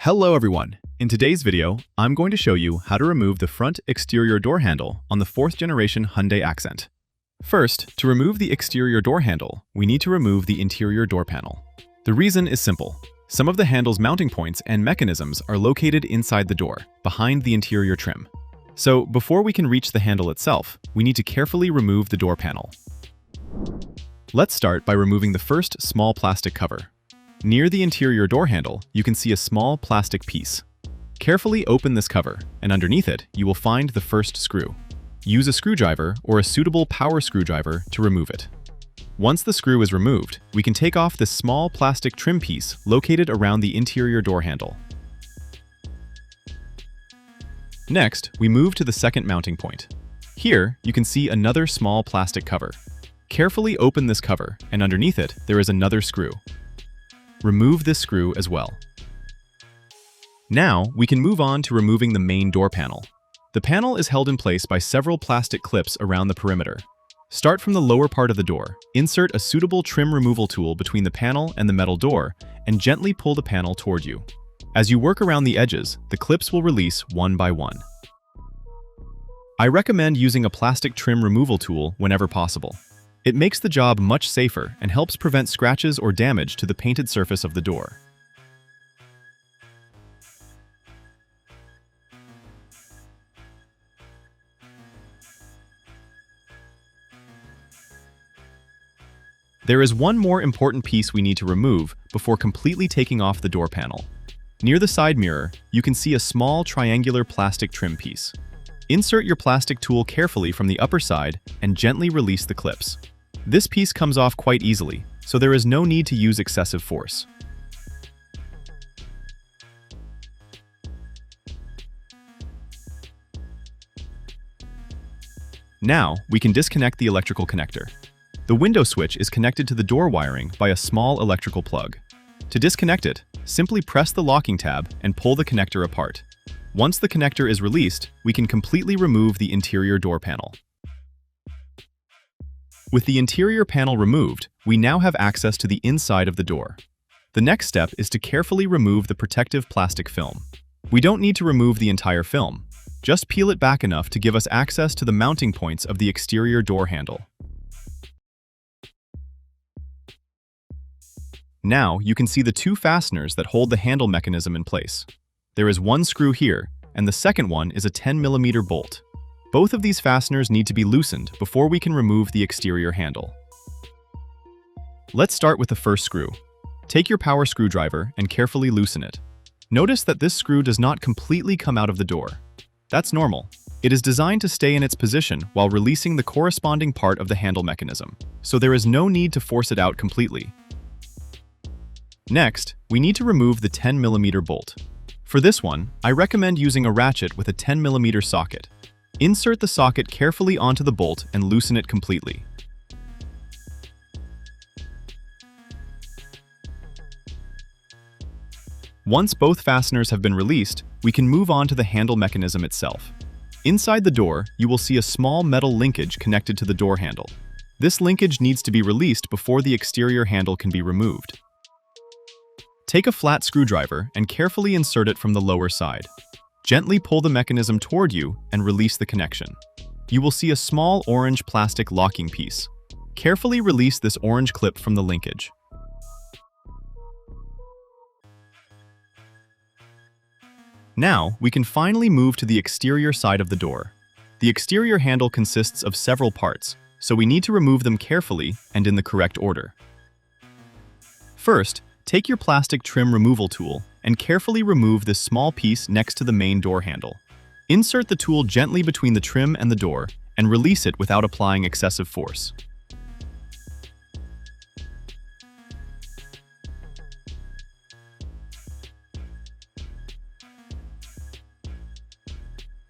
Hello everyone! In today's video, I'm going to show you how to remove the front exterior door handle on the 4th generation Hyundai Accent. First, to remove the exterior door handle, we need to remove the interior door panel. The reason is simple. Some of the handle's mounting points and mechanisms are located inside the door, behind the interior trim. So, before we can reach the handle itself, we need to carefully remove the door panel. Let's start by removing the first small plastic cover. Near the interior door handle, you can see a small plastic piece. Carefully open this cover, and underneath it, you will find the first screw. Use a screwdriver or a suitable power screwdriver to remove it. Once the screw is removed, we can take off this small plastic trim piece located around the interior door handle. Next, we move to the second mounting point. Here, you can see another small plastic cover. Carefully open this cover, and underneath it, there is another screw. Remove this screw as well. Now, we can move on to removing the main door panel. The panel is held in place by several plastic clips around the perimeter. Start from the lower part of the door, insert a suitable trim removal tool between the panel and the metal door, and gently pull the panel toward you. As you work around the edges, the clips will release one by one. I recommend using a plastic trim removal tool whenever possible. It makes the job much safer and helps prevent scratches or damage to the painted surface of the door. There is one more important piece we need to remove before completely taking off the door panel. Near the side mirror, you can see a small triangular plastic trim piece. Insert your plastic tool carefully from the upper side and gently release the clips. This piece comes off quite easily, so there is no need to use excessive force. Now, we can disconnect the electrical connector. The window switch is connected to the door wiring by a small electrical plug. To disconnect it, simply press the locking tab and pull the connector apart. Once the connector is released, we can completely remove the interior door panel. With the interior panel removed, we now have access to the inside of the door. The next step is to carefully remove the protective plastic film. We don't need to remove the entire film. Just peel it back enough to give us access to the mounting points of the exterior door handle. Now, you can see the two fasteners that hold the handle mechanism in place. There is one screw here, and the second one is a 10mm bolt. Both of these fasteners need to be loosened before we can remove the exterior handle. Let's start with the first screw. Take your power screwdriver and carefully loosen it. Notice that this screw does not completely come out of the door. That's normal. It is designed to stay in its position while releasing the corresponding part of the handle mechanism, so there is no need to force it out completely. Next, we need to remove the 10mm bolt. For this one, I recommend using a ratchet with a 10mm socket. Insert the socket carefully onto the bolt and loosen it completely. Once both fasteners have been released, we can move on to the handle mechanism itself. Inside the door, you will see a small metal linkage connected to the door handle. This linkage needs to be released before the exterior handle can be removed. Take a flat screwdriver and carefully insert it from the lower side. Gently pull the mechanism toward you and release the connection. You will see a small orange plastic locking piece. Carefully release this orange clip from the linkage. Now, we can finally move to the exterior side of the door. The exterior handle consists of several parts, so we need to remove them carefully and in the correct order. First, take your plastic trim removal tool and carefully remove this small piece next to the main door handle. Insert the tool gently between the trim and the door and release it without applying excessive force.